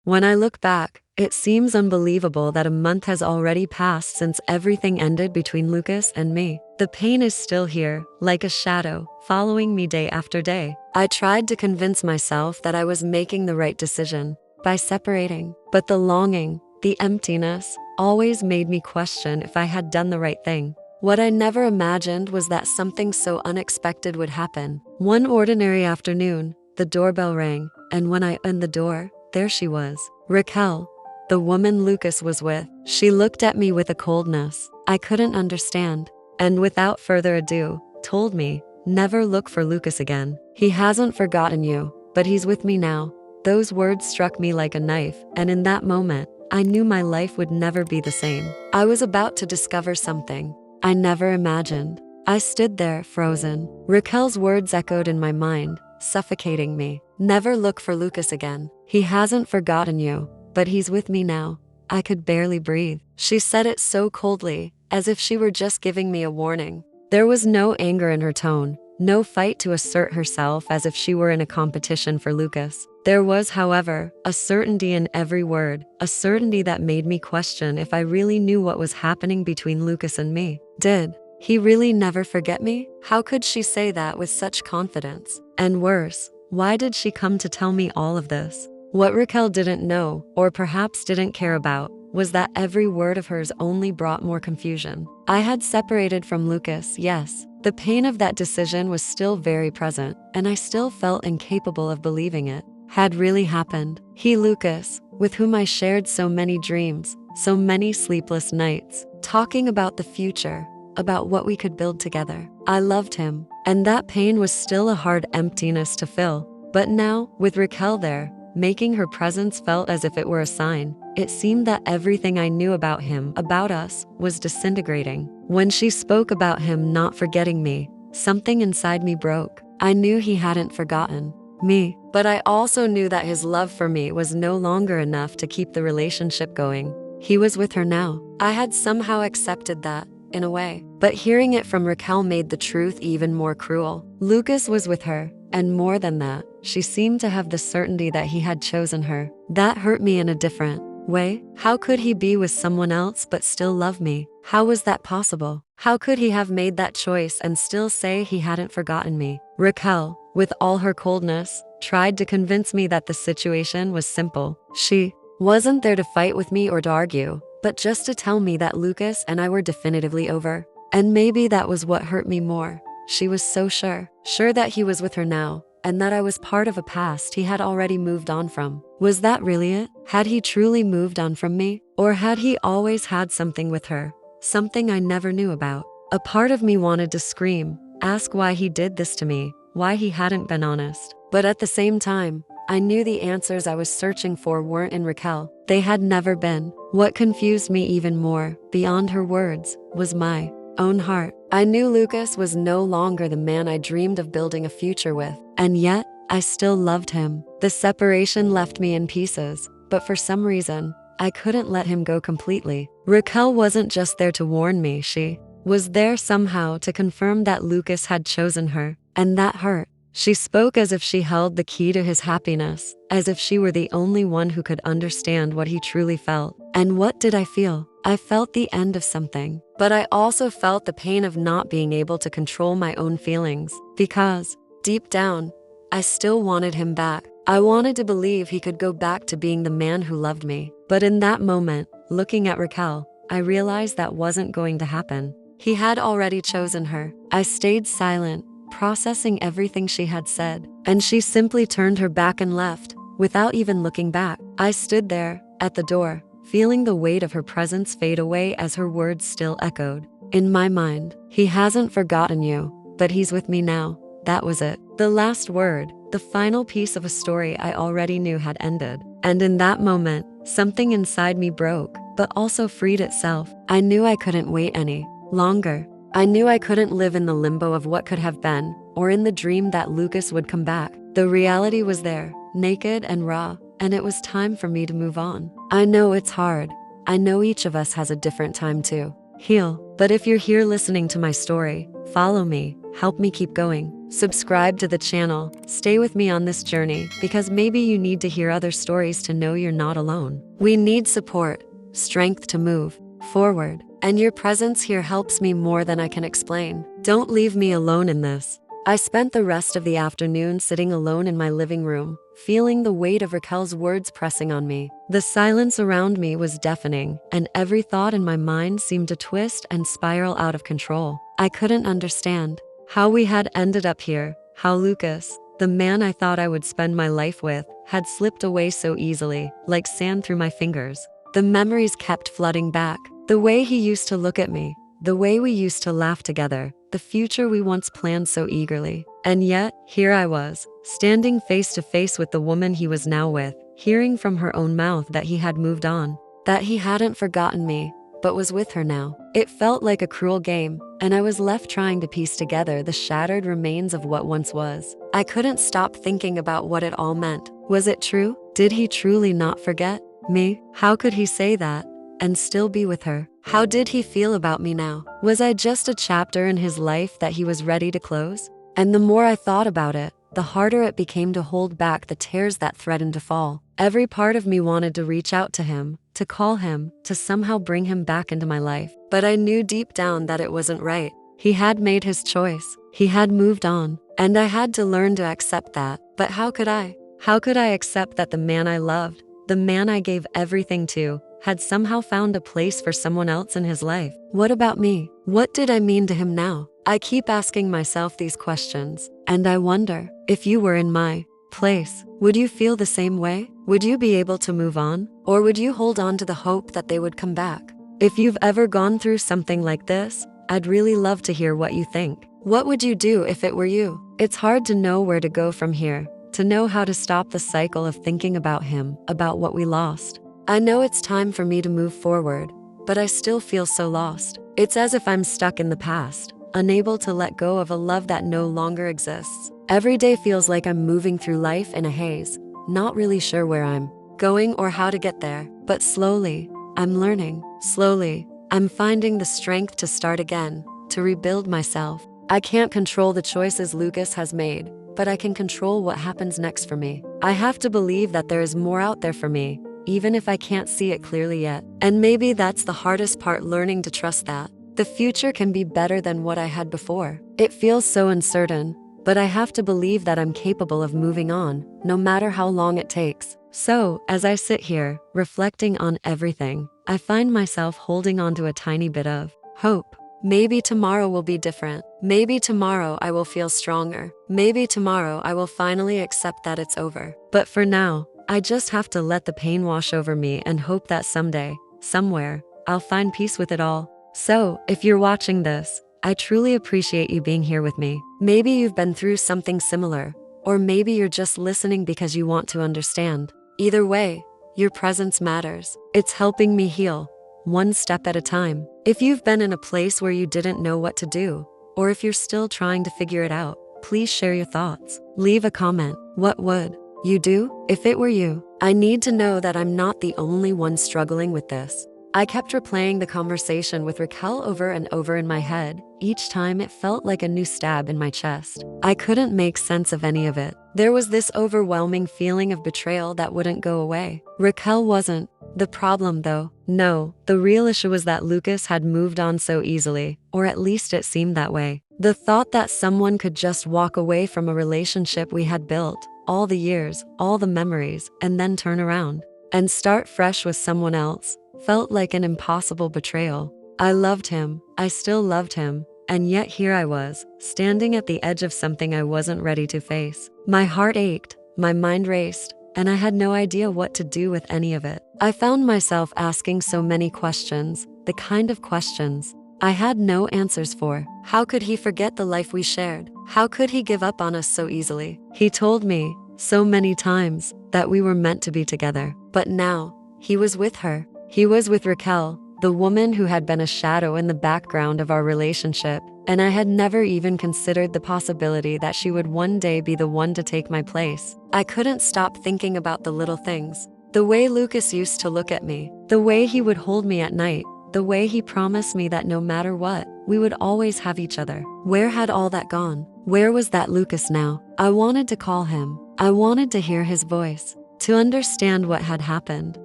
When I look back, it seems unbelievable that a month has already passed since everything ended between Lucas and me. The pain is still here, like a shadow, following me day after day. I tried to convince myself that I was making the right decision by separating, but the longing, the emptiness, always made me question if I had done the right thing. What I never imagined was that something so unexpected would happen. One ordinary afternoon, the doorbell rang, and when I opened the door, there she was, Raquel, the woman Lucas was with. She looked at me with a coldness I couldn't understand, and without further ado, told me, "Never look for Lucas again. He hasn't forgotten you, but he's with me now." Those words struck me like a knife, and in that moment, I knew my life would never be the same. I was about to discover something I never imagined. I stood there, frozen. Raquel's words echoed in my mind, suffocating me. "Never look for Lucas again. He hasn't forgotten you, but he's with me now." I could barely breathe. She said it so coldly, as if she were just giving me a warning. There was no anger in her tone, no fight to assert herself as if she were in a competition for Lucas. There was, however, a certainty in every word, a certainty that made me question if I really knew what was happening between Lucas and me. Did he really never forget me? How could she say that with such confidence? And worse, why did she come to tell me all of this? What Raquel didn't know, or perhaps didn't care about, was that every word of hers only brought more confusion. I had separated from Lucas, yes. The pain of that decision was still very present, and I still felt incapable of believing it had really happened. He, Lucas, with whom I shared so many dreams, so many sleepless nights, talking about the future, about what we could build together. I loved him, and that pain was still a hard emptiness to fill. But now, with Raquel there, making her presence felt as if it were a sign, it seemed that everything I knew about him, about us, was disintegrating. When she spoke about him not forgetting me, something inside me broke. I knew he hadn't forgotten me, but I also knew that his love for me was no longer enough to keep the relationship going. He was with her now. I had somehow accepted that, in a way. But hearing it from Raquel made the truth even more cruel. Lucas was with her, and more than that, she seemed to have the certainty that he had chosen her. That hurt me in a different way. How could he be with someone else but still love me? How was that possible? How could he have made that choice and still say he hadn't forgotten me? Raquel, with all her coldness, tried to convince me that the situation was simple. She wasn't there to fight with me or to argue, but just to tell me that Lucas and I were definitively over. And maybe that was what hurt me more. She was so sure that he was with her now, and that I was part of a past he had already moved on from. Was that really it? Had he truly moved on from me? Or had he always had something with her? Something I never knew about. A part of me wanted to scream, ask why he did this to me, why he hadn't been honest. But at the same time, I knew the answers I was searching for weren't in Raquel. They had never been. What confused me even more, beyond her words, was my own heart. I knew Lucas was no longer the man I dreamed of building a future with, and yet I still loved him. The separation left me in pieces, but for some reason, I couldn't let him go completely. Raquel wasn't just there to warn me, she was there somehow to confirm that Lucas had chosen her, and that hurt. She spoke as if she held the key to his happiness, as if she were the only one who could understand what he truly felt. And what did I feel? I felt the end of something, but I also felt the pain of not being able to control my own feelings, because, deep down, I still wanted him back. I wanted to believe he could go back to being the man who loved me. But in that moment, looking at Raquel, I realized that wasn't going to happen. He had already chosen her. I stayed silent, processing everything she had said, and she simply turned her back and left, without even looking back. I stood there, at the door, feeling the weight of her presence fade away as her words still echoed. In my mind, he hasn't forgotten you, but he's with me now. That was it. The last word, the final piece of a story I already knew had ended. And in that moment, something inside me broke, but also freed itself. I knew I couldn't wait any longer. I knew I couldn't live in the limbo of what could have been, or in the dream that Lucas would come back. The reality was there, naked and raw, and it was time for me to move on. I know it's hard. I know each of us has a different time to heal. But if you're here listening to my story, follow me, help me keep going. Subscribe to the channel, stay with me on this journey, because maybe you need to hear other stories to know you're not alone. We need support, strength to move forward, and your presence here helps me more than I can explain. Don't leave me alone in this. I spent the rest of the afternoon sitting alone in my living room, feeling the weight of Raquel's words pressing on me. The silence around me was deafening, and every thought in my mind seemed to twist and spiral out of control. I couldn't understand how we had ended up here, how Lucas, the man I thought I would spend my life with, had slipped away so easily, like sand through my fingers. The memories kept flooding back. The way he used to look at me, the way we used to laugh together, the future we once planned so eagerly. And yet, here I was, standing face to face with the woman he was now with, hearing from her own mouth that he had moved on, that he hadn't forgotten me, but was with her now. It felt like a cruel game, and I was left trying to piece together the shattered remains of what once was. I couldn't stop thinking about what it all meant. Was it true? Did he truly not forget me? How could he say that and still be with her? How did he feel about me now? Was I just a chapter in his life that he was ready to close? And the more I thought about it, the harder it became to hold back the tears that threatened to fall. Every part of me wanted to reach out to him, to call him, to somehow bring him back into my life. But I knew deep down that it wasn't right. He had made his choice. He had moved on, and I had to learn to accept that. But how could I? How could I accept that the man I loved, the man I gave everything to, had somehow found a place for someone else in his life? What about me? What did I mean to him now? I keep asking myself these questions, and I wonder, if you were in my place, would you feel the same way? Would you be able to move on? Or would you hold on to the hope that they would come back? If you've ever gone through something like this, I'd really love to hear what you think. What would you do if it were you? It's hard to know where to go from here, to know how to stop the cycle of thinking about him, about what we lost. I know it's time for me to move forward, but I still feel so lost. It's as if I'm stuck in the past, unable to let go of a love that no longer exists. Every day feels like I'm moving through life in a haze, not really sure where I'm going or how to get there. But slowly, I'm learning. Slowly, I'm finding the strength to start again, to rebuild myself. I can't control the choices Lucas has made, but I can control what happens next for me. I have to believe that there is more out there for me, even if I can't see it clearly yet. And maybe that's the hardest part, learning to trust that the future can be better than what I had before. It feels so uncertain, but I have to believe that I'm capable of moving on, no matter how long it takes. So, as I sit here, reflecting on everything, I find myself holding on to a tiny bit of hope. Maybe tomorrow will be different. Maybe tomorrow I will feel stronger. Maybe tomorrow I will finally accept that it's over. But for now, I just have to let the pain wash over me and hope that someday, somewhere, I'll find peace with it all. So, if you're watching this, I truly appreciate you being here with me. Maybe you've been through something similar, or maybe you're just listening because you want to understand. Either way, your presence matters. It's helping me heal, one step at a time. If you've been in a place where you didn't know what to do, or if you're still trying to figure it out, please share your thoughts. Leave a comment. What would you do if it were you? I need to know that I'm not the only one struggling with this. I kept replaying the conversation with Raquel over and over in my head. Each time it felt like a new stab in my chest. I couldn't make sense of any of it. There was this overwhelming feeling of betrayal that wouldn't go away. Raquel wasn't the problem though. No, the real issue was that Lucas had moved on so easily, or at least it seemed that way. The thought that someone could just walk away from a relationship we had built, all the years, all the memories, and then turn around and start fresh with someone else, felt like an impossible betrayal. I loved him, I still loved him, and yet here I was, standing at the edge of something I wasn't ready to face. My heart ached, my mind raced, and I had no idea what to do with any of it. I found myself asking so many questions, the kind of questions I had no answers for. How could he forget the life we shared? How could he give up on us so easily? He told me so many times that we were meant to be together, but now he was with her. He was with Raquel, the woman who had been a shadow in the background of our relationship, and I had never even considered the possibility that she would one day be the one to take my place. I couldn't stop thinking about the little things. The way Lucas used to look at me, the way he would hold me at night, the way he promised me that no matter what, We would always have each other. Where had all that gone? Where was that Lucas now? I wanted to call him. I wanted to hear his voice, to understand what had happened.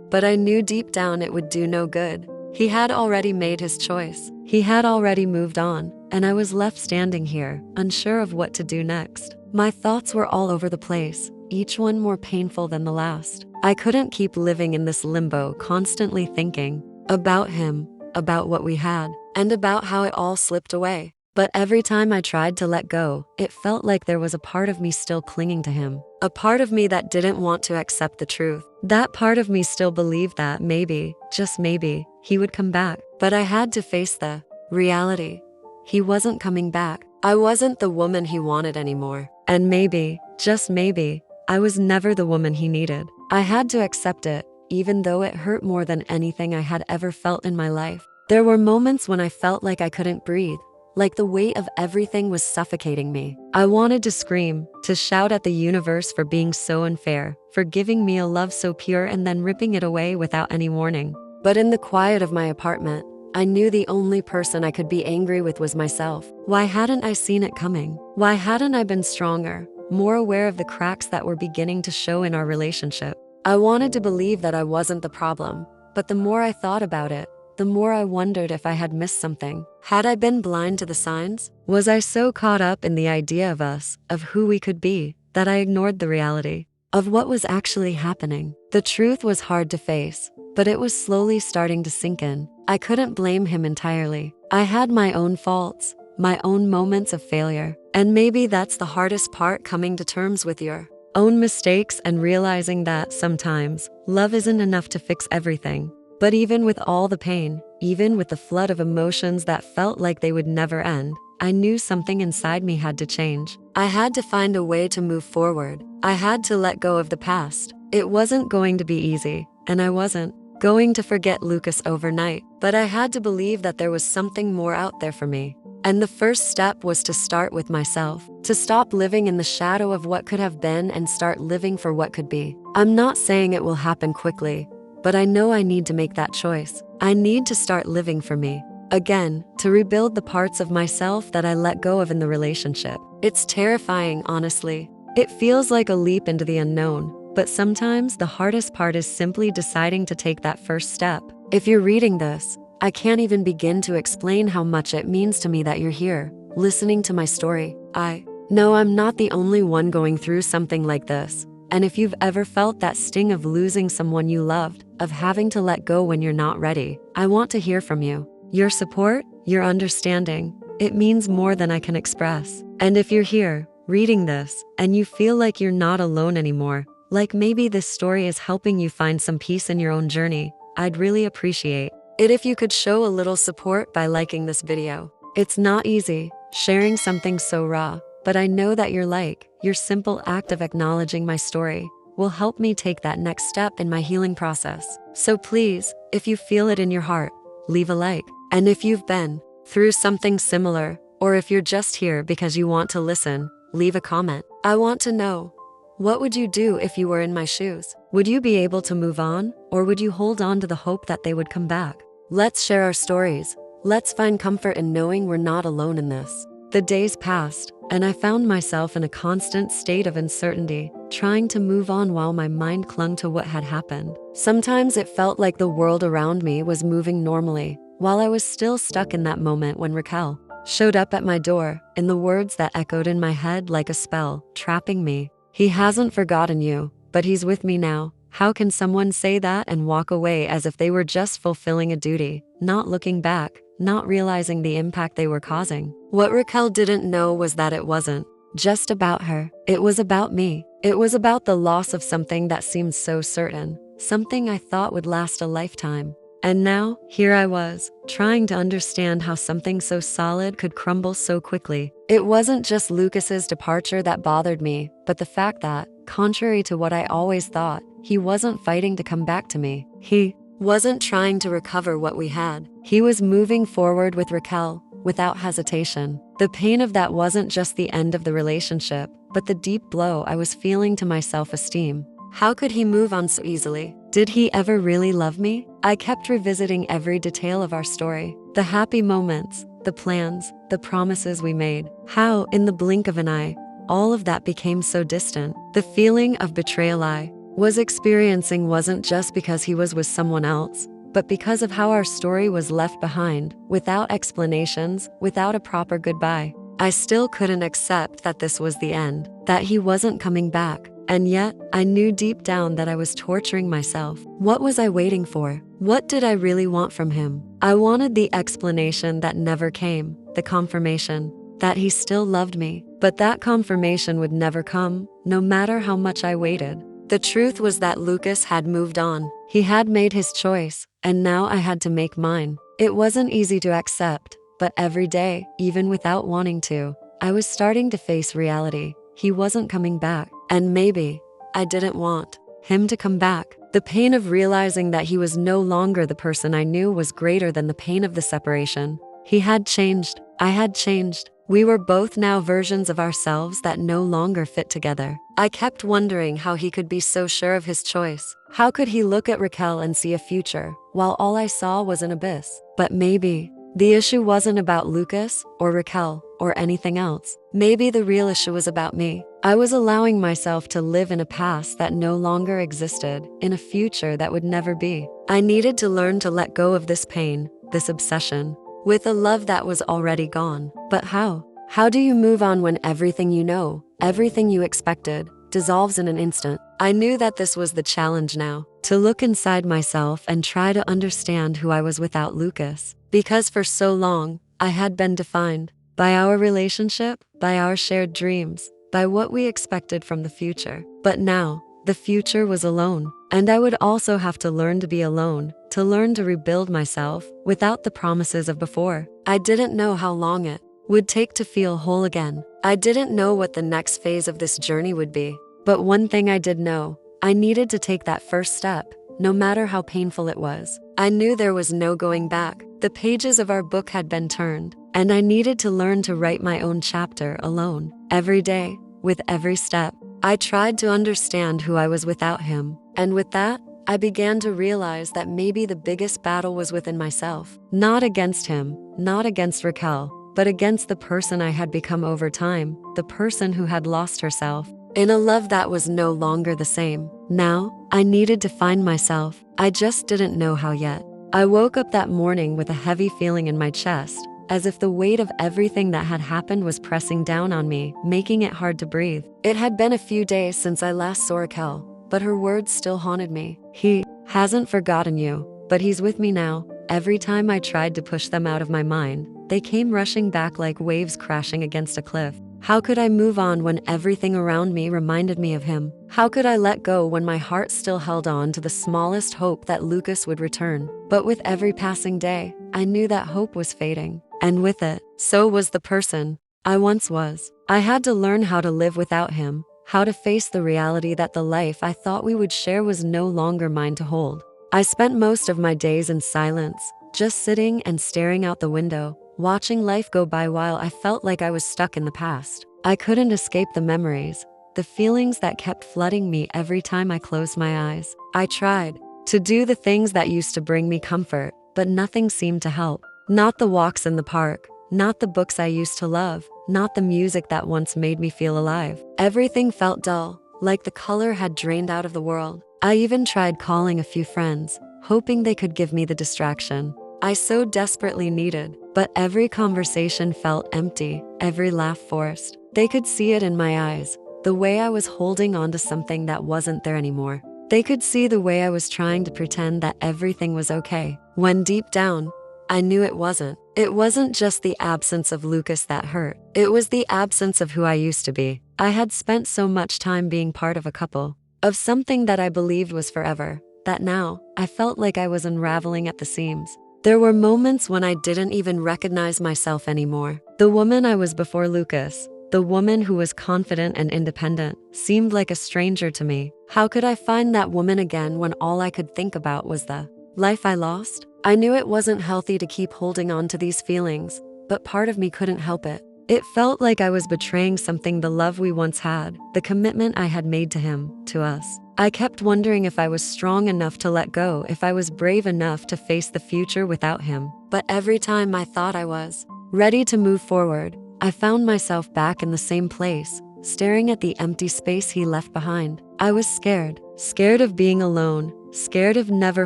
But I knew deep down it would do no good. He had already made his choice. He had already moved on, and I was left standing here, unsure of what to do next. My thoughts were all over the place, each one more painful than the last. I couldn't keep living in this limbo, constantly thinking about him, about what we had, and about how it all slipped away. But every time I tried to let go, it felt like there was a part of me still clinging to him. A part of me that didn't want to accept the truth. That part of me still believed that maybe, just maybe, he would come back. But I had to face the reality. He wasn't coming back. I wasn't the woman he wanted anymore. And maybe, just maybe, I was never the woman he needed. I had to accept it, even though it hurt more than anything I had ever felt in my life. There were moments when I felt like I couldn't breathe, like the weight of everything was suffocating me. I wanted to scream, to shout at the universe for being so unfair, for giving me a love so pure and then ripping it away without any warning. But in the quiet of my apartment, I knew the only person I could be angry with was myself. Why hadn't I seen it coming? Why hadn't I been stronger, more aware of the cracks that were beginning to show in our relationship? I wanted to believe that I wasn't the problem, but the more I thought about it, the more I wondered if I had missed something. Had I been blind to the signs? Was I so caught up in the idea of us, of who we could be, that I ignored the reality of what was actually happening? The truth was hard to face, but it was slowly starting to sink in. I couldn't blame him entirely. I had my own faults, my own moments of failure. And maybe that's the hardest part, coming to terms with your own mistakes and realizing that sometimes love isn't enough to fix everything. But even with all the pain, even with the flood of emotions that felt like they would never end, I knew something inside me had to change. I had to find a way to move forward. I had to let go of the past. It wasn't going to be easy, and I wasn't going to forget Lucas overnight. But I had to believe that there was something more out there for me. And the first step was to start with myself, to stop living in the shadow of what could have been and start living for what could be. I'm not saying it will happen quickly, but I know I need to make that choice. I need to start living for me again, to rebuild the parts of myself that I let go of in the relationship. It's terrifying, honestly. It feels like a leap into the unknown, but sometimes the hardest part is simply deciding to take that first step. If you're reading this, I can't even begin to explain how much it means to me that you're here, listening to my story. I know I'm not the only one going through something like this. And if you've ever felt that sting of losing someone you loved, of having to let go when you're not ready, I want to hear from you. Your support, your understanding, it means more than I can express. And if you're here, reading this, and you feel like you're not alone anymore, like maybe this story is helping you find some peace in your own journey, I'd really appreciate it if you could show a little support by liking this video. It's not easy, sharing something so raw, but I know that your simple act of acknowledging my story will help me take that next step in my healing process. So please, if you feel it in your heart, leave a like. And if you've been through something similar, or if you're just here because you want to listen, leave a comment. I want to know, what would you do if you were in my shoes? Would you be able to move on, or would you hold on to the hope that they would come back? Let's share our stories. Let's find comfort in knowing we're not alone in this. The days passed, and I found myself in a constant state of uncertainty, trying to move on while my mind clung to what had happened. Sometimes it felt like the world around me was moving normally, while I was still stuck in that moment when Raquel showed up at my door, in the words that echoed in my head like a spell, trapping me. He hasn't forgotten you, but he's with me now. How can someone say that and walk away as if they were just fulfilling a duty, not looking back, not realizing the impact they were causing? What Raquel didn't know was that it wasn't just about her. It was about me. It was about the loss of something that seemed so certain, something I thought would last a lifetime. And now, here I was, trying to understand how something so solid could crumble so quickly. It wasn't just Lucas's departure that bothered me, but the fact that, contrary to what I always thought, he wasn't fighting to come back to me. He wasn't trying to recover what we had. He was moving forward with Raquel, without hesitation. The pain of that wasn't just the end of the relationship, but the deep blow I was feeling to my self-esteem. How could he move on so easily? Did he ever really love me? I kept revisiting every detail of our story. The happy moments, the plans, the promises we made. How, in the blink of an eye, all of that became so distant. The feeling of betrayal I was experiencing wasn't just because he was with someone else, but because of how our story was left behind, without explanations, without a proper goodbye. I still couldn't accept that this was the end, that he wasn't coming back. And yet, I knew deep down that I was torturing myself. What was I waiting for? What did I really want from him? I wanted the explanation that never came, the confirmation that he still loved me. But that confirmation would never come, no matter how much I waited. The truth was that Lucas had moved on. He had made his choice, and now I had to make mine. It wasn't easy to accept, but every day, even without wanting to, I was starting to face reality. He wasn't coming back, and maybe I didn't want him to come back. The pain of realizing that he was no longer the person I knew was greater than the pain of the separation. He had changed. I had changed. We were both now versions of ourselves that no longer fit together. I kept wondering how he could be so sure of his choice. How could he look at Raquel and see a future, while all I saw was an abyss? But maybe the issue wasn't about Lucas or Raquel or anything else. Maybe the real issue was about me. I was allowing myself to live in a past that no longer existed, in a future that would never be. I needed to learn to let go of this pain, this obsession, with a love that was already gone. But how? How do you move on when everything you know, everything you expected, dissolves in an instant? I knew that this was the challenge now, to look inside myself and try to understand who I was without Lucas. Because for so long, I had been defined by our relationship, by our shared dreams, by what we expected from the future. But now, the future was alone, and I would also have to learn to be alone, to learn to rebuild myself without the promises of before. I didn't know how long it would take to feel whole again. I didn't know what the next phase of this journey would be. But one thing I did know, I needed to take that first step, no matter how painful it was. I knew there was no going back. The pages of our book had been turned, and I needed to learn to write my own chapter alone. Every day, with every step, I tried to understand who I was without him. And with that, I began to realize that maybe the biggest battle was within myself. Not against him, not against Raquel, but against the person I had become over time, the person who had lost herself in a love that was no longer the same. Now, I needed to find myself. I just didn't know how yet. I woke up that morning with a heavy feeling in my chest, as if the weight of everything that had happened was pressing down on me, making it hard to breathe. It had been a few days since I last saw Raquel, but her words still haunted me. He hasn't forgotten you, but he's with me now. Every time I tried to push them out of my mind, they came rushing back like waves crashing against a cliff. How could I move on when everything around me reminded me of him? How could I let go when my heart still held on to the smallest hope that Lucas would return? But with every passing day, I knew that hope was fading. And with it, so was the person I once was. I had to learn how to live without him, how to face the reality that the life I thought we would share was no longer mine to hold. I spent most of my days in silence, just sitting and staring out the window, watching life go by while I felt like I was stuck in the past. I couldn't escape the memories, the feelings that kept flooding me every time I closed my eyes. I tried to do the things that used to bring me comfort, but nothing seemed to help. Not the walks in the park, not the books I used to love, not the music that once made me feel alive. Everything felt dull, like the color had drained out of the world. I even tried calling a few friends, hoping they could give me the distraction I so desperately needed. But every conversation felt empty, every laugh forced. They could see it in my eyes, the way I was holding on to something that wasn't there anymore. They could see the way I was trying to pretend that everything was okay, when deep down, I knew it wasn't. It wasn't just the absence of Lucas that hurt. It was the absence of who I used to be. I had spent so much time being part of a couple, of something that I believed was forever, that now I felt like I was unraveling at the seams. There were moments when I didn't even recognize myself anymore. The woman I was before Lucas, the woman who was confident and independent, seemed like a stranger to me. How could I find that woman again when all I could think about was the life I lost? I knew it wasn't healthy to keep holding on to these feelings, but part of me couldn't help it. It felt like I was betraying something, the love we once had, the commitment I had made to him, to us. I kept wondering if I was strong enough to let go, if I was brave enough to face the future without him. But every time I thought I was, ready to move forward. I found myself back in the same place, staring at the empty space he left behind. I was scared. Scared of being alone. Scared of never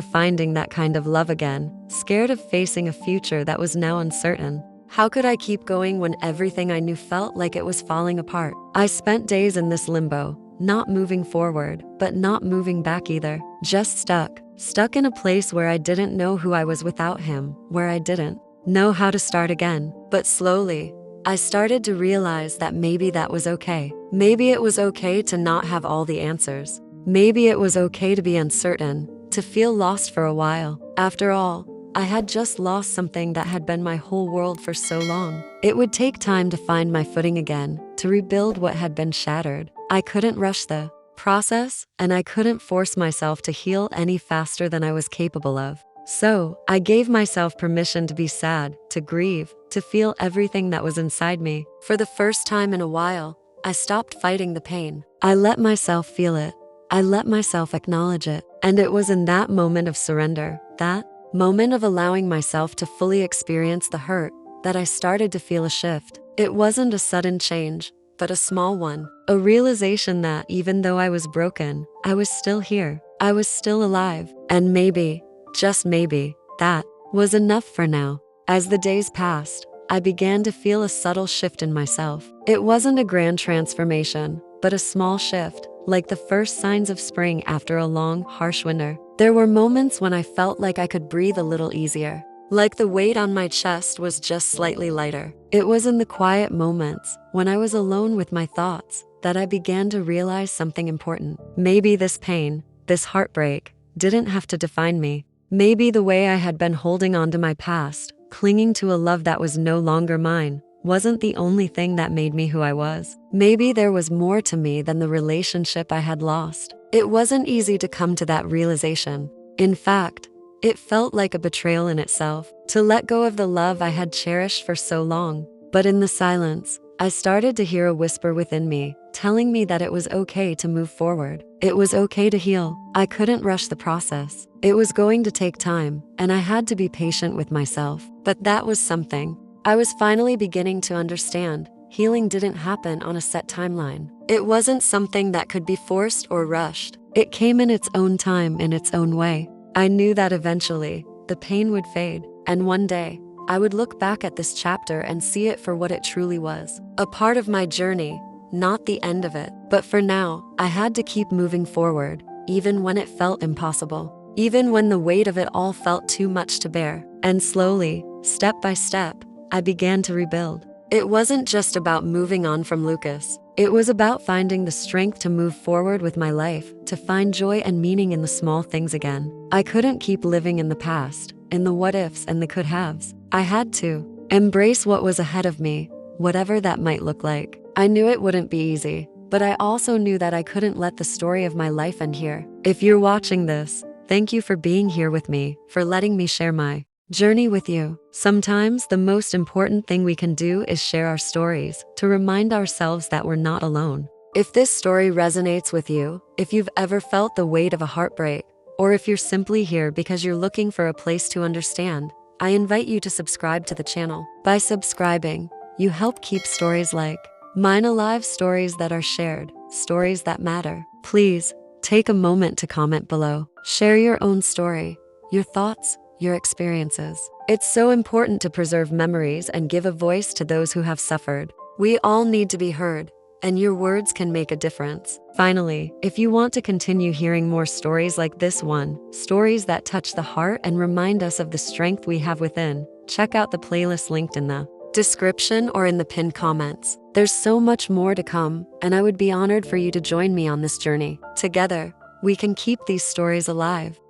finding that kind of love again. Scared of facing a future that was now uncertain. How could I keep going when everything I knew felt like it was falling apart? I spent days in this limbo, not moving forward, but not moving back either. Just stuck. Stuck in a place where I didn't know who I was without him, where I didn't know how to start again. But slowly, I started to realize that maybe that was okay. Maybe it was okay to not have all the answers. Maybe it was okay to be uncertain, to feel lost for a while. After all, I had just lost something that had been my whole world for so long. It would take time to find my footing again, to rebuild what had been shattered. I couldn't rush the process, and I couldn't force myself to heal any faster than I was capable of. So, I gave myself permission to be sad, to grieve, to feel everything that was inside me. For the first time in a while, I stopped fighting the pain. I let myself feel it. I let myself acknowledge it. And it was in that moment of surrender, that moment of allowing myself to fully experience the hurt, that I started to feel a shift. It wasn't a sudden change, but a small one. A realization that even though I was broken, I was still here. I was still alive. And maybe, just maybe, that was enough for now. As the days passed, I began to feel a subtle shift in myself. It wasn't a grand transformation, but a small shift, like the first signs of spring after a long, harsh winter. There were moments when I felt like I could breathe a little easier, like the weight on my chest was just slightly lighter. It was in the quiet moments, when I was alone with my thoughts, that I began to realize something important. Maybe this pain, this heartbreak, didn't have to define me. Maybe the way I had been holding on to my past, clinging to a love that was no longer mine, wasn't the only thing that made me who I was. Maybe there was more to me than the relationship I had lost. It wasn't easy to come to that realization. In fact, it felt like a betrayal in itself, to let go of the love I had cherished for so long. But in the silence, I started to hear a whisper within me, telling me that it was okay to move forward. It was okay to heal. I couldn't rush the process. It was going to take time, and I had to be patient with myself. But that was something I was finally beginning to understand. Healing didn't happen on a set timeline. It wasn't something that could be forced or rushed. It came in its own time, in its own way. I knew that eventually, the pain would fade, and one day, I would look back at this chapter and see it for what it truly was. A part of my journey, not the end of it. But for now, I had to keep moving forward, even when it felt impossible. Even when the weight of it all felt too much to bear. And slowly, step by step, I began to rebuild. It wasn't just about moving on from Lucas. It was about finding the strength to move forward with my life, to find joy and meaning in the small things again. I couldn't keep living in the past, in the what-ifs and the could-haves. I had to embrace what was ahead of me, whatever that might look like. I knew it wouldn't be easy, but I also knew that I couldn't let the story of my life end here. If you're watching this, thank you for being here with me, for letting me share my journey with you. Sometimes the most important thing we can do is share our stories, to remind ourselves that we're not alone. If this story resonates with you, if you've ever felt the weight of a heartbreak, or if you're simply here because you're looking for a place to understand, I invite you to subscribe to the channel. By subscribing, you help keep stories like mine alive, stories that are shared, stories that matter. Please, take a moment to comment below. Share your own story, your thoughts, your experiences. It's so important to preserve memories and give a voice to those who have suffered. We all need to be heard, and your words can make a difference. Finally, if you want to continue hearing more stories like this one, stories that touch the heart and remind us of the strength we have within, check out the playlist linked in the description or in the pinned comments. There's so much more to come, and I would be honored for you to join me on this journey. Together, we can keep these stories alive.